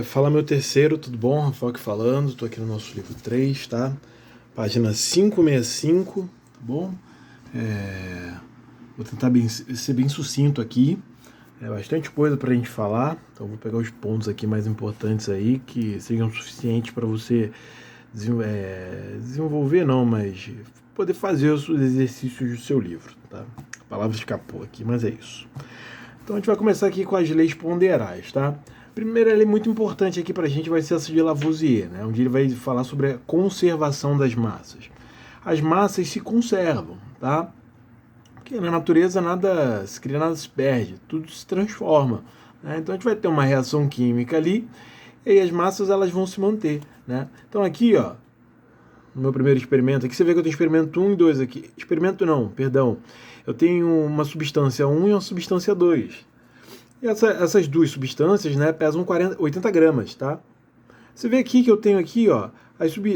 Fala meu terceiro, tudo bom? Rafael aqui falando, tô aqui no nosso livro 3, tá? Página 565, tá bom? Vou tentar ser bem sucinto aqui, bastante coisa pra gente falar, então vou pegar os pontos aqui mais importantes aí, que sejam suficientes para você desenvolver não, mas poder fazer os exercícios do seu livro, tá? A palavra escapou aqui, mas é isso. Então a gente vai começar aqui com as leis ponderais, tá? Primeira lei muito importante aqui pra gente vai ser essa de Lavoisier, né? Onde ele vai falar sobre a conservação das massas. As massas se conservam, tá? Porque na natureza nada se cria, nada se perde, tudo se transforma, né? Então a gente vai ter uma reação química ali e aí as massas elas vão se manter, né? Então aqui, ó, no meu primeiro experimento, aqui você vê que eu tenho experimento 1 e 2 aqui. Experimento não, perdão. Eu tenho uma substância 1 e uma substância 2. E essas duas substâncias, né, pesam 80 gramas, tá? Você vê aqui que eu tenho aqui, ó,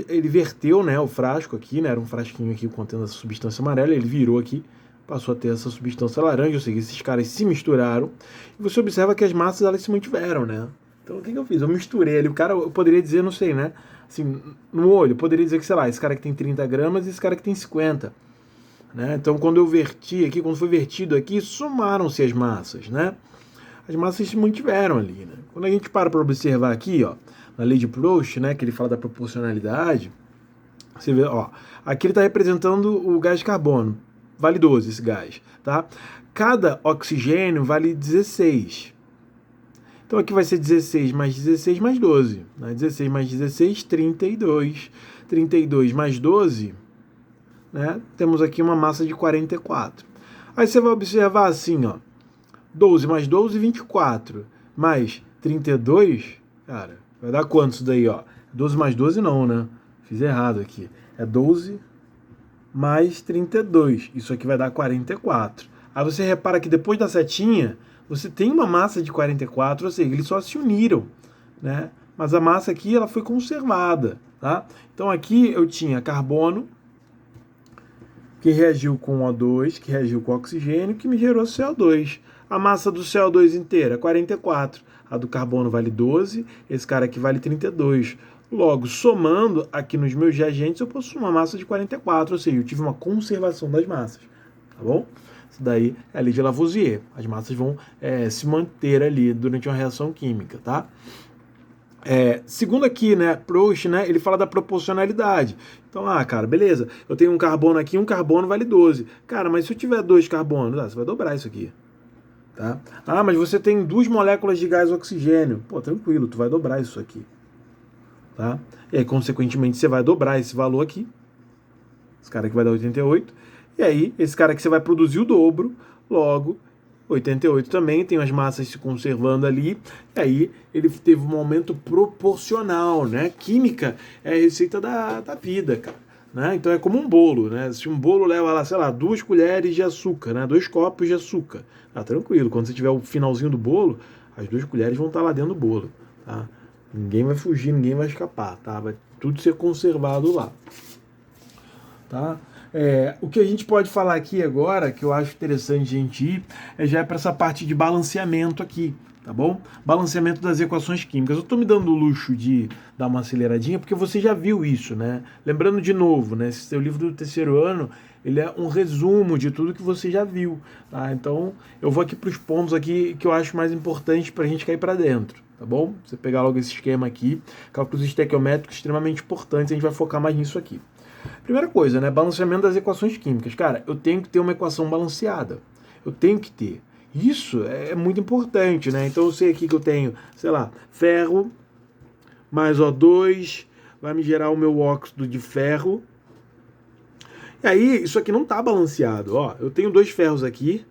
ele verteu, né, o frasco aqui, né, era um frasquinho aqui contendo essa substância amarela, ele virou aqui, passou a ter essa substância laranja, ou seja, esses caras se misturaram, e você observa que as massas, elas se mantiveram, né? Então, o que eu fiz? Eu misturei ali, o cara, eu poderia dizer, não sei, né, assim, no olho, eu poderia dizer que, sei lá, esse cara que tem 30 gramas e esse cara que tem 50, né? Então, quando eu verti aqui, quando foi vertido aqui, somaram-se as massas, né? As massas se mantiveram ali, né? Quando a gente para observar aqui, ó, na lei de Proust, né, que ele fala da proporcionalidade, você vê, ó, aqui ele está representando o gás de carbono, vale 12 esse gás, tá? Cada oxigênio vale 16. Então aqui vai ser 16 mais 12, né? 16 mais 16, 32. 32 mais 12, né? Temos aqui uma massa de 44. Aí você vai observar assim, ó, 12 mais 12, 24. Mais 32, cara, vai dar quanto isso daí, ó? 12 mais 12 não, né? Fiz errado aqui. É 12 mais 32. Isso aqui vai dar 44. Aí você repara que depois da setinha, você tem uma massa de 44, ou seja, eles só se uniram, né? Mas a massa aqui, ela foi conservada, tá? Então aqui eu tinha carbono, que reagiu com O2, que reagiu com oxigênio, que me gerou CO2. A massa do CO2 inteira, 44. A do carbono vale 12, esse cara aqui vale 32. Logo, somando aqui nos meus reagentes, eu possuo uma massa de 44, ou seja, eu tive uma conservação das massas, tá bom? Isso daí é a lei de Lavoisier. As massas vão se manter ali durante uma reação química, tá? Segundo aqui, né, Proust, né, ele fala da proporcionalidade. Então, cara, beleza, eu tenho um carbono aqui, um carbono vale 12. Cara, mas se eu tiver dois carbonos, você vai dobrar isso aqui, tá? Mas você tem duas moléculas de gás oxigênio. Pô, tranquilo, tu vai dobrar isso aqui, tá? E aí, consequentemente, você vai dobrar esse valor aqui. Esse cara aqui vai dar 88. E aí, esse cara aqui você vai produzir o dobro, logo 88 também, tem as massas se conservando ali, e aí ele teve um aumento proporcional, né? Química é a receita da vida, cara. Né? Então é como um bolo, né? Se um bolo leva lá, sei lá, 2 colheres de açúcar, né? 2 copos de açúcar, tranquilo, quando você tiver o finalzinho do bolo, as 2 colheres vão estar lá dentro do bolo, tá? Ninguém vai fugir, ninguém vai escapar, tá? Vai tudo ser conservado lá, tá? O que a gente pode falar aqui agora, que eu acho interessante a gente ir, já é para essa parte de balanceamento aqui, tá bom? Balanceamento das equações químicas. Eu estou me dando o luxo de dar uma aceleradinha, porque você já viu isso, né? Lembrando de novo, né? Esse seu livro do terceiro ano, ele é um resumo de tudo que você já viu, tá? Então, eu vou aqui para os pontos aqui que eu acho mais importantes para a gente cair para dentro, tá bom? Você pegar logo esse esquema aqui, cálculos estequiométricos extremamente importantes, a gente vai focar mais nisso aqui. Primeira coisa, né? Balanceamento das equações químicas. Cara, eu tenho que ter uma equação balanceada. Eu tenho que ter. Isso é muito importante, né? Então eu sei aqui que eu tenho, sei lá, ferro mais O2 vai me gerar o meu óxido de ferro. E aí, isso aqui não está balanceado. Ó, eu tenho 2 ferros aqui,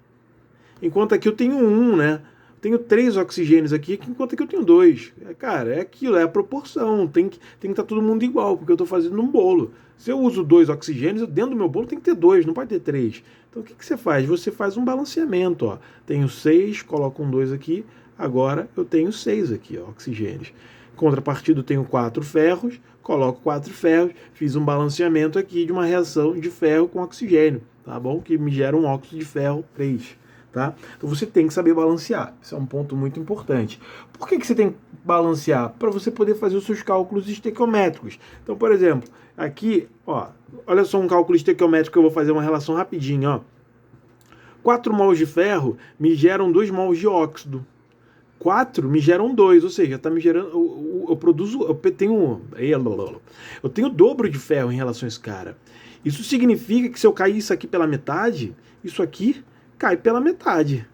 enquanto aqui eu tenho 1, né? Tenho 3 oxigênios aqui, enquanto aqui eu tenho 2. Cara, é aquilo, é a proporção. Tem que estar todo mundo igual, porque eu estou fazendo um bolo. Se eu uso 2 oxigênios, dentro do meu bolo tem que ter 2, não pode ter 3. Então o que você faz? Você faz um balanceamento. Ó. Tenho 6, coloco um 2 aqui, agora eu tenho 6 aqui, ó, oxigênios. Em contrapartida, eu tenho 4 ferros, coloco 4 ferros, fiz um balanceamento aqui de uma reação de ferro com oxigênio, tá bom? Que me gera um óxido de ferro 3. tá? Então você tem que saber balancear. Isso é um ponto muito importante. Por que você tem que balancear? Para você poder fazer os seus cálculos estequiométricos. Então, por exemplo, aqui, ó, olha só um cálculo estequiométrico que eu vou fazer uma relação rapidinho, ó. 4 mols de ferro me geram 2 mols de óxido. 4 me geram 2, ou seja, tá me gerando. Eu tenho o dobro de ferro em relação a esse cara. Isso significa que se eu cair isso aqui pela metade, isso aqui cai pela metade.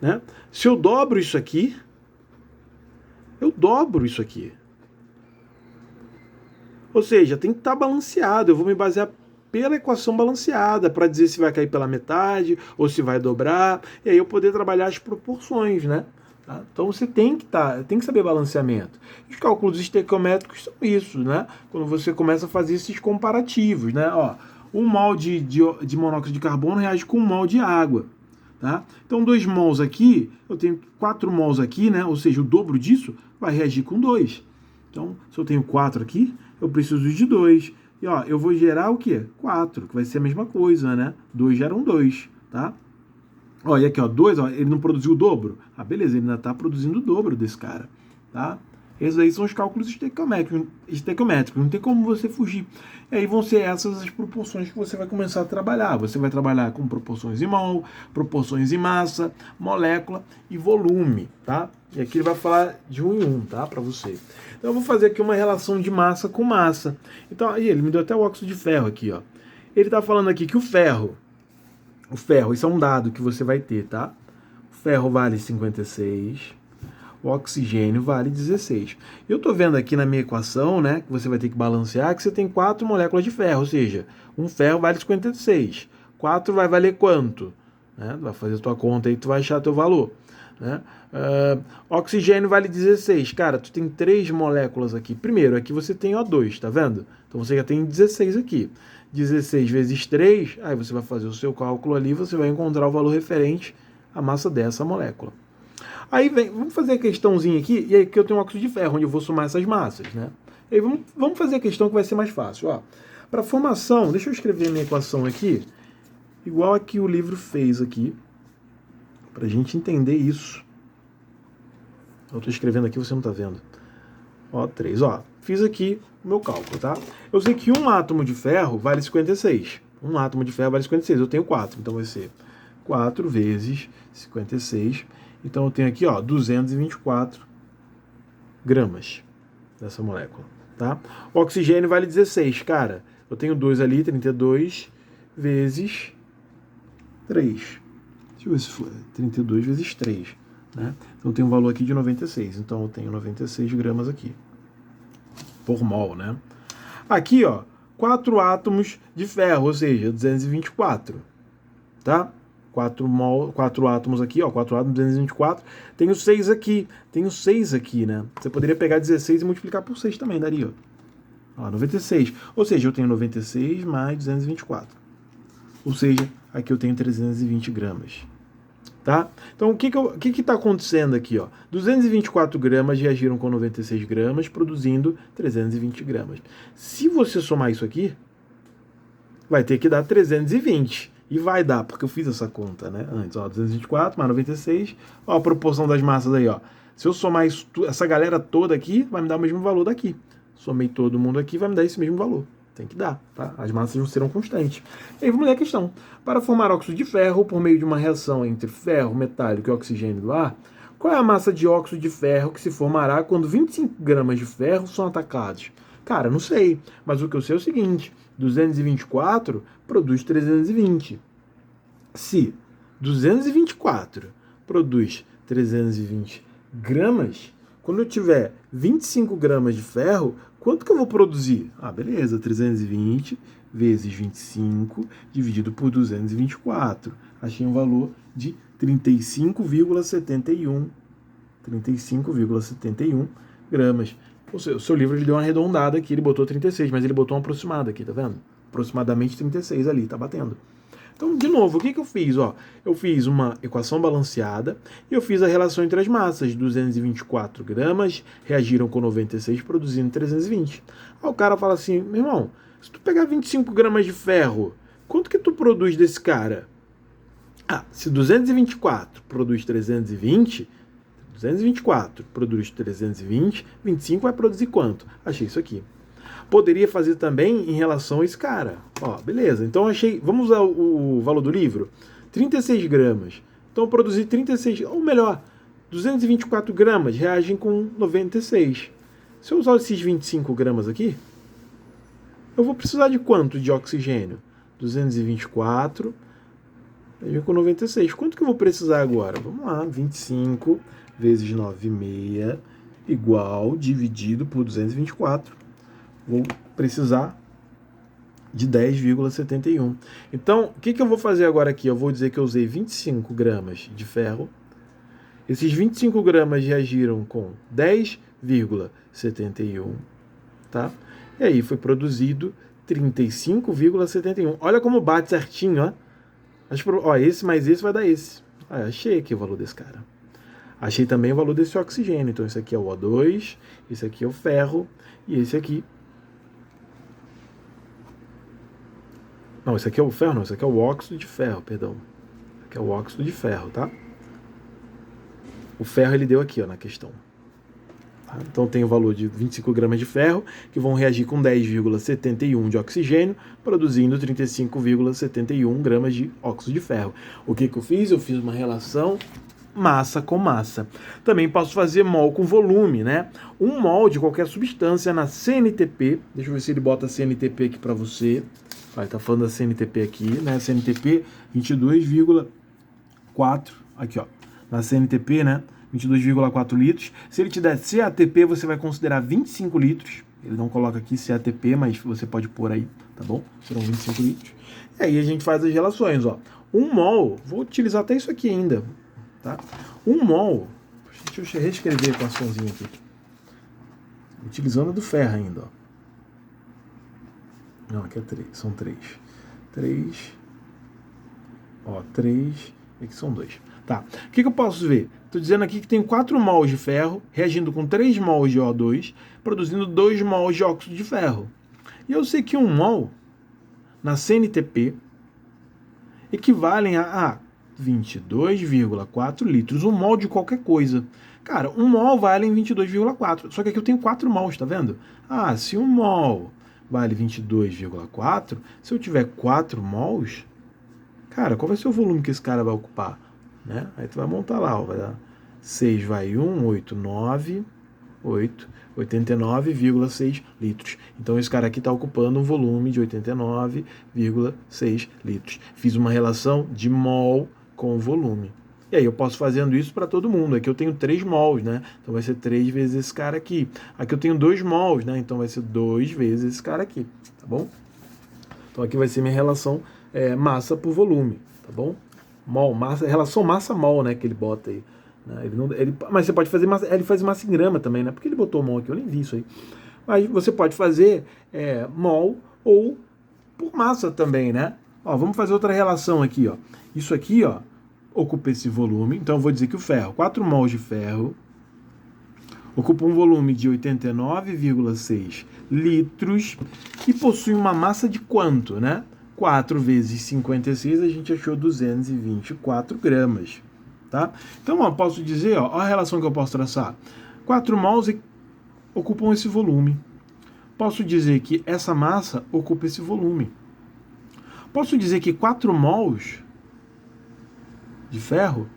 Né? Se eu dobro isso aqui, eu dobro isso aqui. Ou seja, tem que estar balanceado. Eu vou me basear pela equação balanceada para dizer se vai cair pela metade ou se vai dobrar, e aí eu poder trabalhar as proporções, né? Tá? Então você tem que saber balanceamento. Os cálculos estequiométricos são isso, né? Quando você começa a fazer esses comparativos, né? Ó, 1 mol de monóxido de carbono reage com 1 mol de água. Tá? Então 2 mols aqui, eu tenho 4 mols aqui, né? Ou seja, o dobro disso vai reagir com 2. Então, se eu tenho 4 aqui, eu preciso de 2. E ó, eu vou gerar o quê? 4, que vai ser a mesma coisa, né? 2 geram 2, tá? Ó, e aqui, ó, 2, ó, ele não produziu o dobro? Ah, beleza, ele ainda está produzindo o dobro desse cara, tá? Esses aí são os cálculos estequiométricos, não tem como você fugir. E aí vão ser essas as proporções que você vai começar a trabalhar. Você vai trabalhar com proporções em mol, proporções em massa, molécula e volume, tá? E aqui ele vai falar de 1 em 1, tá? Para você. Então eu vou fazer aqui uma relação de massa com massa. Então, aí ele me deu até o óxido de ferro aqui, ó. Ele tá falando aqui que o ferro, isso é um dado que você vai ter, tá? O ferro vale 56, o oxigênio vale 16. Eu estou vendo aqui na minha equação, né, que você vai ter que balancear, que você tem 4 moléculas de ferro, ou seja, um ferro vale 56. 4 vai valer quanto? Né? Vai fazer a tua conta aí, tu vai achar teu valor. Né? Oxigênio vale 16. Cara, tu tem 3 moléculas aqui. Primeiro, aqui você tem O2, tá vendo? Então você já tem 16 aqui. 16 vezes 3, aí você vai fazer o seu cálculo ali, você vai encontrar o valor referente à massa dessa molécula. Aí vem, vamos fazer a questãozinha aqui, e aí que eu tenho um óxido de ferro, onde eu vou somar essas massas, né? E aí vamos fazer a questão que vai ser mais fácil, ó. Para formação, deixa eu escrever a minha equação aqui, igual a que o livro fez aqui, para a gente entender isso. Eu estou escrevendo aqui, você não está vendo. Ó, 3, ó. Fiz aqui o meu cálculo, tá? Eu sei que um átomo de ferro vale 56. Um átomo de ferro vale 56, eu tenho 4, então vai ser 4 vezes 56. Então eu tenho aqui, ó, 224 gramas dessa molécula, tá? O oxigênio vale 16, cara. Eu tenho 2 ali, 32 vezes 3. Deixa eu ver se foi 32 vezes 3, né? Então eu tenho um valor aqui de 96. Então eu tenho 96 gramas aqui por mol, né? Aqui, ó, 4 átomos de ferro, ou seja, 224, tá? 4 átomos aqui, ó, 4 átomos, 224. Tenho 6 aqui, né? Você poderia pegar 16 e multiplicar por 6 também, daria, ó, 96. Ou seja, eu tenho 96 mais 224. Ou seja, aqui eu tenho 320 gramas. Tá? Então, o que está acontecendo aqui? Ó? 224 gramas reagiram com 96 gramas, produzindo 320 gramas. Se você somar isso aqui, vai ter que dar 320. E vai dar, porque eu fiz essa conta, né? Antes, ó, 224 mais 96. Ó, a proporção das massas aí, ó. Se eu somar isso, essa galera toda aqui, vai me dar o mesmo valor daqui. Somei todo mundo aqui, vai me dar esse mesmo valor. Tem que dar, tá? As massas não serão constantes. E aí vamos ler a questão. Para formar óxido de ferro, por meio de uma reação entre ferro metálico e oxigênio do ar, qual é a massa de óxido de ferro que se formará quando 25 gramas de ferro são atacados? Cara, não sei. Mas o que eu sei é o seguinte: 224 produz 320. Se 224 produz 320 gramas, quando eu tiver 25 gramas de ferro, quanto que eu vou produzir? Ah, beleza, 320 vezes 25 dividido por 224. Achei um valor de 35,71 gramas. O seu livro ele deu uma arredondada aqui, ele botou 36, mas ele botou uma aproximada aqui, tá vendo? Aproximadamente 36 ali, tá batendo. Então, de novo, o que eu fiz? Ó, eu fiz uma equação balanceada e eu fiz a relação entre as massas. 224 gramas reagiram com 96, produzindo 320. Aí o cara fala assim, meu irmão, se tu pegar 25 gramas de ferro, quanto que tu produz desse cara? Se 224 produz 320, 224 produz 320, 25 vai produzir quanto? Achei isso aqui. Poderia fazer também em relação a esse cara. Ó, beleza, então achei... Vamos usar o valor do livro? 36 gramas. Então produzir 36, ou melhor, 224 gramas reagem com 96. Se eu usar esses 25 gramas aqui, eu vou precisar de quanto de oxigênio? 224 reagem com 96. Quanto que eu vou precisar agora? Vamos lá, 25 vezes 9,6 igual dividido por 224. Vou precisar de 10,71. Então, o que eu vou fazer agora aqui? Eu vou dizer que eu usei 25 gramas de ferro. Esses 25 gramas reagiram com 10,71, tá? E aí foi produzido 35,71. Olha como bate certinho, ó. Ó, esse mais esse vai dar esse. Achei aqui o valor desse cara. Achei também o valor desse oxigênio. Então, esse aqui é o O2, esse aqui é o ferro e esse aqui... Não, esse aqui é o ferro, não, esse aqui é o óxido de ferro, perdão. Esse aqui é o óxido de ferro, tá? O ferro ele deu aqui, ó, na questão. Tá? Então tem o valor de 25 gramas de ferro, que vão reagir com 10,71 de oxigênio, produzindo 35,71 gramas de óxido de ferro. O que eu fiz? Eu fiz uma relação massa com massa. Também posso fazer mol com volume, né? Um mol de qualquer substância na CNTP, deixa eu ver se ele bota CNTP aqui para você. Vai, tá falando da CNTP aqui, né? CNTP 22,4, aqui ó, na CNTP, né? 22,4 litros. Se ele te der CATP, você vai considerar 25 litros. Ele não coloca aqui CATP, mas você pode pôr aí, tá bom? Serão 25 litros. E aí a gente faz as relações, ó. Um mol, vou utilizar até isso aqui ainda, tá? Um mol, deixa eu reescrever a equaçãozinha aqui. Utilizando a do ferro ainda, ó. Não, aqui é 3, são 3. 3, ó, 3, e aqui são 2. Tá, o que eu posso ver? Estou dizendo aqui que tem 4 mols de ferro, reagindo com 3 mols de O2, produzindo 2 mols de óxido de ferro. E eu sei que 1 mol, na CNTP, equivalem a 22,4 litros. 1 mol de qualquer coisa. Cara, 1 mol vale em 22,4. Só que aqui eu tenho 4 mols, tá vendo? Se 1 mol vale 22,4, se eu tiver 4 mols, cara, qual vai ser o volume que esse cara vai ocupar? Né? Aí tu vai montar lá, ó, vai dar 6 vai 1, 8, 9, 8, 89,6 litros. Então esse cara aqui está ocupando um volume de 89,6 litros. Fiz uma relação de mol com volume. E aí eu posso fazendo isso para todo mundo. Aqui eu tenho 3 mols, né? Então vai ser 3 vezes esse cara aqui. Aqui eu tenho 2 mols, né? Então vai ser 2 vezes esse cara aqui, tá bom? Então aqui vai ser minha relação massa por volume, tá bom? Mol, massa, relação massa-mol, né? Que ele bota aí. Né? Mas você pode fazer massa, ele faz massa em grama também, né? Porque ele botou mol aqui, eu nem vi isso aí. Mas você pode fazer mol ou por massa também, né? Ó, vamos fazer outra relação aqui, ó. Isso aqui, ó, ocupa esse volume. Então eu vou dizer que o ferro, 4 mols de ferro, ocupa um volume de 89,6 litros e possui uma massa de quanto, né? 4 vezes 56, a gente achou 224 gramas, tá? Então, ó, posso dizer, ó, a relação que eu posso traçar. 4 mols ocupam esse volume. Posso dizer que essa massa ocupa esse volume. Posso dizer que 4 mols de ferro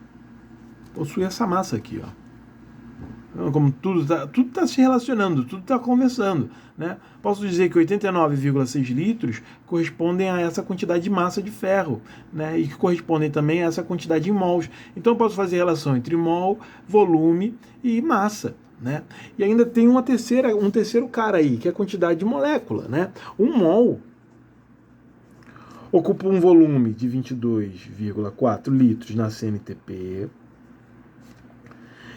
possui essa massa aqui, ó. Como tudo tá se relacionando, tudo está conversando, né? Posso dizer que 89,6 litros correspondem a essa quantidade de massa de ferro, né? E que correspondem também a essa quantidade em mols. Então eu posso fazer relação entre mol, volume e massa, né? E ainda tem um terceiro cara aí, que é a quantidade de molécula, né? Um mol ocupa um volume de 22,4 litros na CNTP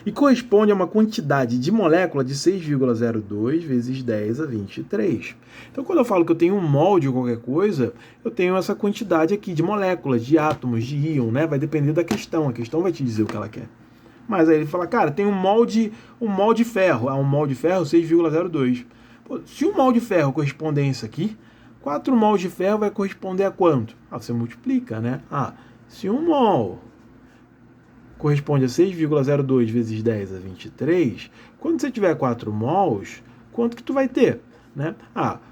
e corresponde a uma quantidade de molécula de 6,02 vezes 10 a 23. Então, quando eu falo que eu tenho um mol de qualquer coisa, eu tenho essa quantidade aqui de moléculas, de átomos, de íon, né? Vai depender da questão. A questão vai te dizer o que ela quer. Mas aí ele fala, cara, tem um mol de ferro. Um mol de ferro, 6,02. Se um mol de ferro corresponde a isso aqui, 4 mols de ferro vai corresponder a quanto? Você multiplica, né? Se 1 mol corresponde a 6,02 vezes 10 a 23, quando você tiver 4 mols, quanto que tu vai ter? Né?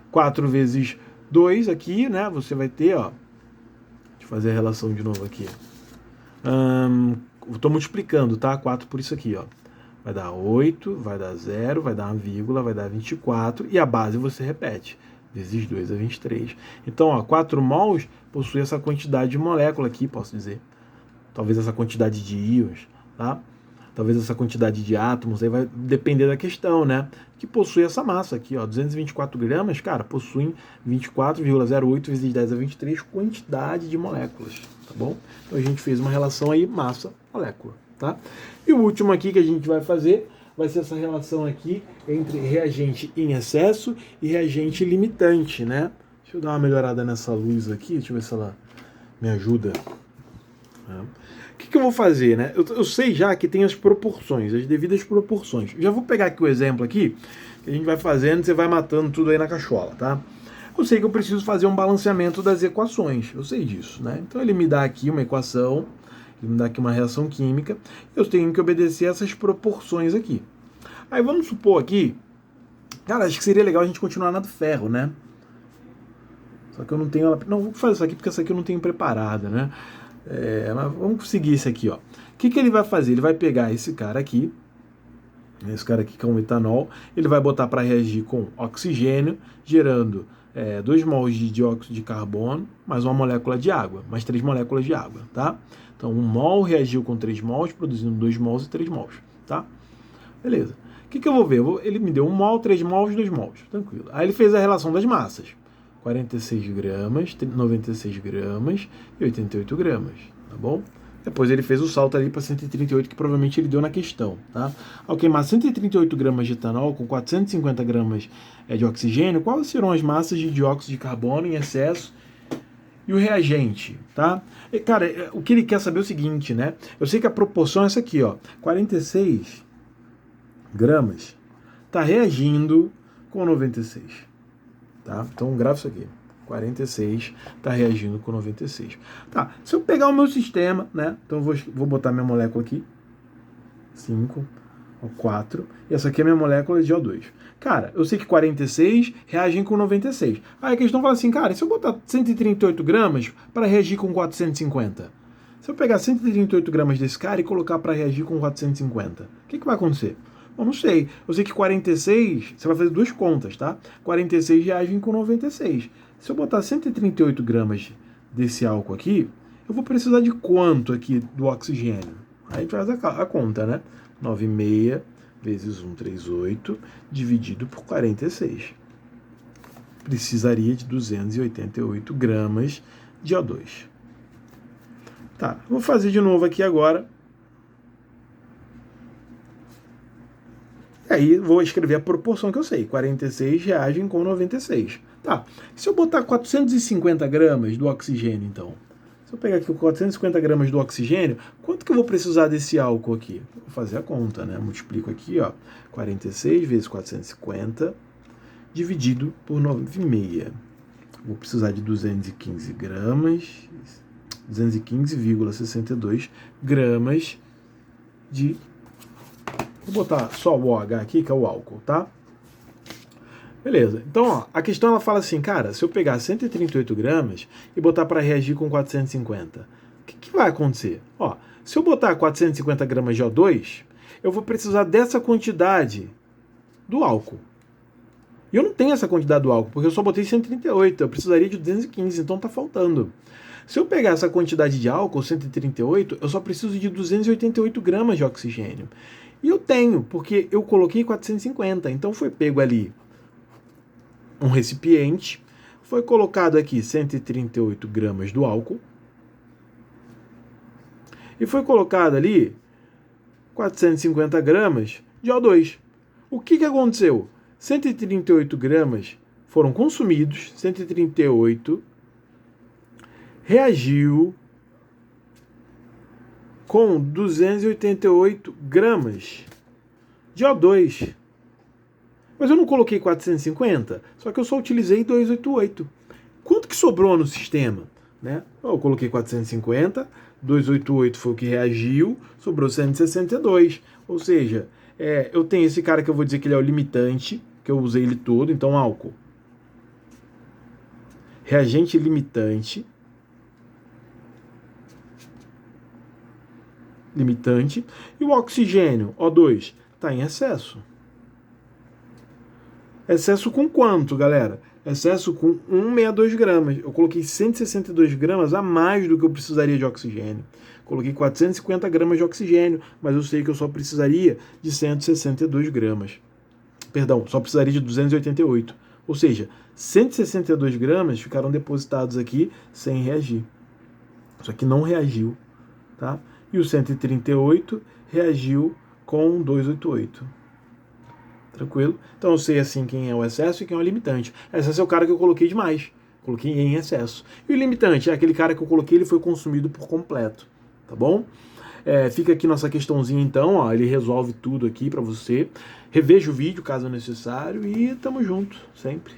4 vezes 2 aqui, né? Você vai ter, ó. Deixa eu fazer a relação de novo aqui. Estou multiplicando, tá? 4 por isso aqui, ó. Vai dar 8, vai dar 0, vai dar uma vírgula, vai dar 24, e a base você repete, vezes 2 a 23. Então, ó, 4 mols possui essa quantidade de molécula aqui, posso dizer. Talvez essa quantidade de íons, tá? Talvez essa quantidade de átomos, aí vai depender da questão, né? Que possui essa massa aqui, ó, 224 gramas, cara, possuem 24,08 vezes 10 a 23 quantidade de moléculas, tá bom? Então a gente fez uma relação aí massa-molécula, tá? E o último aqui que a gente vai fazer vai ser essa relação aqui entre reagente em excesso e reagente limitante, né? Deixa eu dar uma melhorada nessa luz aqui, deixa eu ver se ela me ajuda. O que eu vou fazer, né? Eu sei já que tem as proporções, as devidas proporções. Já vou pegar aqui o exemplo aqui, que a gente vai fazendo, você vai matando tudo aí na cachola, tá? Eu sei que eu preciso fazer um balanceamento das equações, eu sei disso, né? Então ele me dá aqui uma equação, ele me dá aqui uma reação química, eu tenho que obedecer essas proporções aqui. Aí vamos supor aqui, cara, acho que seria legal a gente continuar na do ferro, né? Só que eu não tenho ela... Não, vou fazer isso aqui porque essa aqui eu não tenho preparada, né? Mas vamos seguir esse aqui, ó. O que ele vai fazer? Ele vai pegar esse cara aqui que é um etanol, ele vai botar para reagir com oxigênio, gerando 2 mols de dióxido de carbono, mais uma molécula de água, mais 3 moléculas de água, tá? Então 1 mol reagiu com 3 mols, produzindo 2 mols e 3 mols, tá? Beleza. O que eu vou ver? Ele me deu 1 mol, 3 mols, 2 mols, tranquilo. Aí ele fez a relação das massas. 46 gramas, 96 gramas e 88 gramas, tá bom? Depois ele fez o salto ali para 138, que provavelmente ele deu na questão, tá? Ao queimar 138 gramas de etanol com 450 gramas de oxigênio, quais serão as massas de dióxido de carbono em excesso e o reagente, tá? E, cara, o que ele quer saber é o seguinte, né? Eu sei que a proporção é essa aqui, ó, 46 gramas está reagindo com 96. Tá? Então grava isso aqui. 46 está reagindo com 96. Tá, se eu pegar o meu sistema, né? Então eu vou botar minha molécula aqui. 5, 4. E essa aqui é minha molécula de O2. Cara, eu sei que 46 reagem com 96. Aí a questão fala assim, cara, se eu botar 138 gramas para reagir com 450? Se eu pegar 138 gramas desse cara e colocar para reagir com 450, o que vai acontecer? Eu não sei. Eu sei que 46, você vai fazer 2 contas, tá? 46 reagem com 96. Se eu botar 138 gramas desse álcool aqui, eu vou precisar de quanto aqui do oxigênio? Aí a gente faz a conta, né? 9,6 vezes 138 dividido por 46. Precisaria de 288 gramas de O2. Tá, vou fazer de novo aqui agora. Aí vou escrever a proporção que eu sei. 46 reagem com 96. Tá. Se eu botar 450 gramas do oxigênio, então. Se eu pegar aqui 450 gramas do oxigênio, quanto que eu vou precisar desse álcool aqui? Vou fazer a conta, né? Multiplico aqui, ó. 46 vezes 450 dividido por 9,6. Vou precisar de 215 gramas. 215,62 gramas de... Vou botar só o OH aqui, que é o álcool, tá? Beleza. Então, ó, a questão ela fala assim, cara, se eu pegar 138 gramas e botar para reagir com 450, o que vai acontecer? Ó, se eu botar 450 gramas de O2, eu vou precisar dessa quantidade do álcool. E eu não tenho essa quantidade do álcool, porque eu só botei 138, eu precisaria de 215, então tá faltando. Se eu pegar essa quantidade de álcool, 138, eu só preciso de 288 gramas de oxigênio. E eu tenho, porque eu coloquei 450, então foi pego ali um recipiente, foi colocado aqui 138 gramas do álcool, e foi colocado ali 450 gramas de O2. O que aconteceu? 138 gramas foram consumidos, 138 reagiu com 288 gramas de O2. Mas eu não coloquei 450, só que eu só utilizei 288. Quanto que sobrou no sistema? né? Eu coloquei 450, 288 foi o que reagiu, sobrou 162. Ou seja, eu tenho esse cara que eu vou dizer que ele é o limitante, que eu usei ele todo, então álcool. Reagente limitante. E o oxigênio, O2, está em excesso. Excesso com quanto, galera? Excesso com 162 gramas. Eu coloquei 162 gramas a mais do que eu precisaria de oxigênio. Coloquei 450 gramas de oxigênio, mas eu sei que eu só precisaria de 162 gramas. Perdão, só precisaria de 288. Ou seja, 162 gramas ficaram depositados aqui sem reagir. Isso aqui não reagiu, tá? E o 138 reagiu com 288. Tranquilo? Então eu sei assim quem é o excesso e quem é o limitante. Excesso é o cara que eu coloquei demais. Coloquei em excesso. E o limitante é aquele cara que eu coloquei, ele foi consumido por completo. Tá bom? Fica aqui nossa questãozinha então, ó, ele resolve tudo aqui para você. Reveja o vídeo caso necessário e tamo junto, sempre.